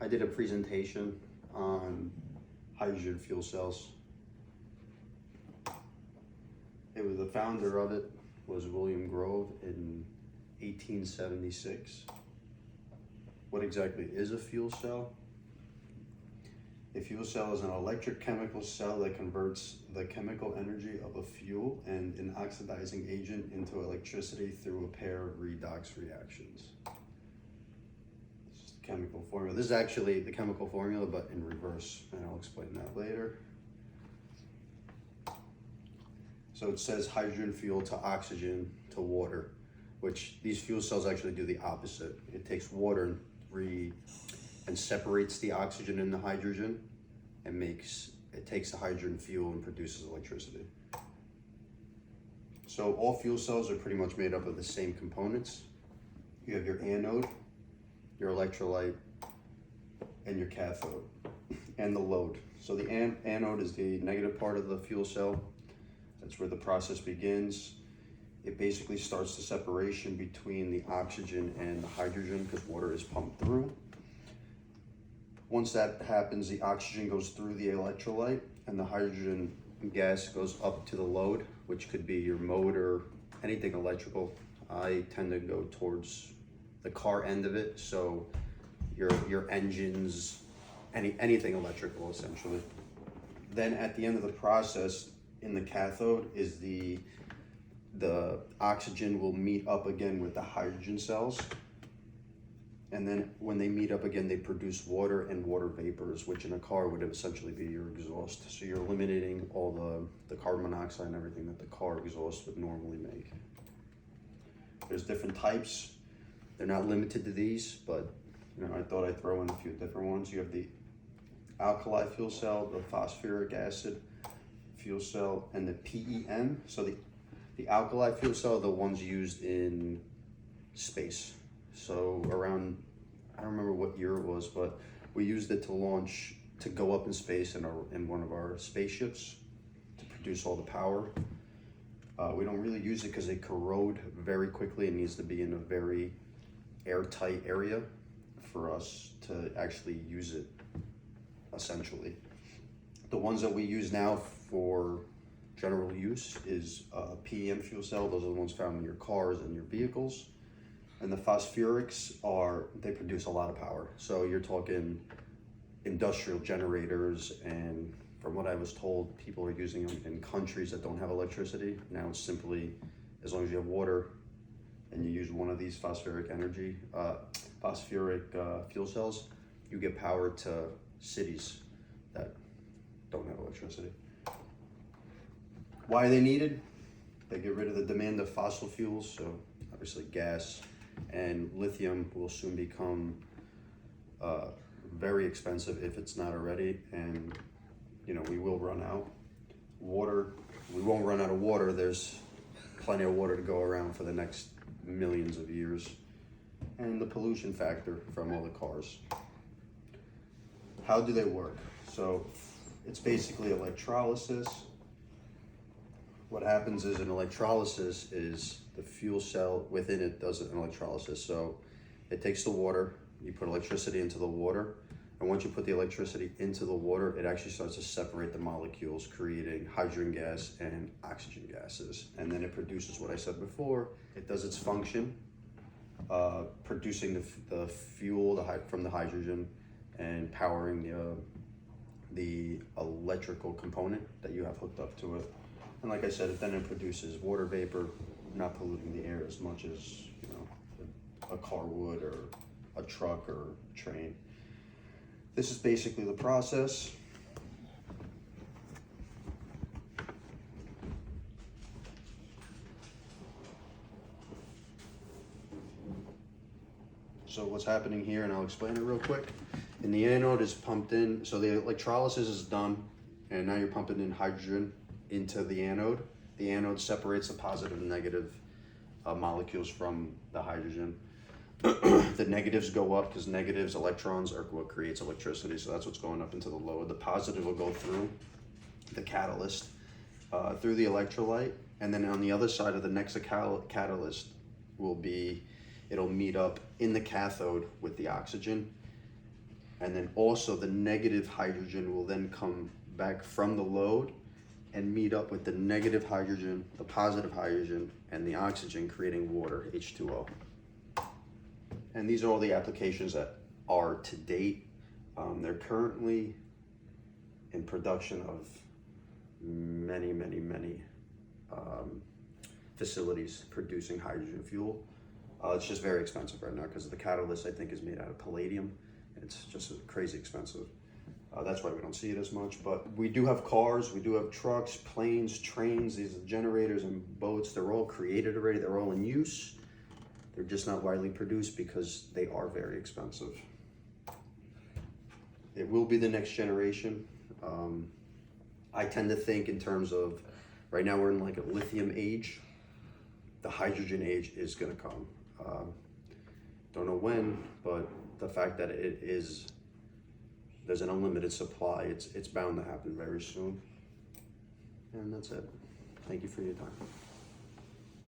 I did a presentation on hydrogen fuel cells. The founder of it was William Grove in 1876. What exactly is a fuel cell? A fuel cell is an electrochemical cell that converts the chemical energy of a fuel and an oxidizing agent into electricity through a pair of redox reactions. This is the chemical formula. This is actually the chemical formula, but in reverse, and I'll explain that later. So it says hydrogen fuel to oxygen to water, which these fuel cells actually do the opposite. It takes water and separates the oxygen and the hydrogen and takes the hydrogen fuel and produces electricity. So all fuel cells are pretty much made up of the same components. You have your anode, your electrolyte, and your cathode, and the load. So the anode is the negative part of the fuel cell. That's where the process begins. It basically starts the separation between the oxygen and the hydrogen because water is pumped through. Once that happens, the oxygen goes through the electrolyte and the hydrogen gas goes up to the load, which could be your motor, anything electrical. I tend to go towards the car end of it, so your engines, anything electrical essentially. Then at the end of the process, in the cathode is the oxygen will meet up again with the hydrogen cells. And then when they meet up again, they produce water and water vapors, which in a car would essentially be your exhaust. So you're eliminating all the carbon monoxide and everything that the car exhaust would normally make. There's different types. They're not limited to these, but I thought I'd throw in a few different ones. You have the alkali fuel cell, the phosphoric acid fuel cell, and the PEM. So the alkali fuel cell are the ones used in space. So around, I don't remember what year it was, but we used it to go up in space in one of our spaceships to produce all the power. We don't really use it because they corrode very quickly. It needs to be in a very airtight area for us to actually use it, essentially. The ones that we use now for general use is PEM fuel cell. Those are the ones found in your cars and your vehicles. And the phosphorics they produce a lot of power. So you're talking industrial generators, and from what I was told, people are using them in countries that don't have electricity. Now it's simply, as long as you have water and you use one of these phosphoric fuel cells, you get power to cities that don't have electricity. Why are they needed? They get rid of the demand of fossil fuels, so obviously gas and lithium will soon become very expensive if it's not already, and we will run out. Water, we won't run out of water. There's plenty of water to go around for the next millions of years. And the pollution factor from all the cars. How do they work? So it's basically electrolysis. What happens is in electrolysis is the fuel cell within it does an electrolysis. So it takes the water, you put electricity into the water, and once you put the electricity into the water, it actually starts to separate the molecules, creating hydrogen gas and oxygen gases. And then it produces what I said before. It does its function, producing the fuel from the hydrogen and powering the electrical component that you have hooked up to it. And like I said, then it produces water vapor, not polluting the air as much as a car would, or a truck or a train. This is basically the process. So what's happening here, and I'll explain it real quick. And the anode is pumped in, so the electrolysis is done, and now you're pumping in hydrogen into the anode. The anode separates the positive and negative molecules from the hydrogen. The negatives go up because negatives, electrons, are what creates electricity, so that's what's going up into the load. The positive will go through the catalyst, through the electrolyte, and then on the other side of the next catalyst will be, it'll meet up in the cathode with the oxygen, And then also the negative hydrogen will then come back from the load and meet up with the negative hydrogen, the positive hydrogen, and the oxygen, creating water, H2O. And these are all the applications that are to date. They're currently in production of many facilities producing hydrogen fuel. It's just very expensive right now because the catalyst, I think, is made out of palladium. It's just crazy expensive. That's why we don't see it as much. But we do have cars, we do have trucks, planes, trains, these generators and boats. They're all created already. They're all in use. They're just not widely produced because they are very expensive. It will be the next generation. I tend to think in terms of, right now we're in like a lithium age. The hydrogen age is gonna come. Don't know when, but the fact that there's an unlimited supply, it's bound to happen very soon. And that's it. Thank you for your time.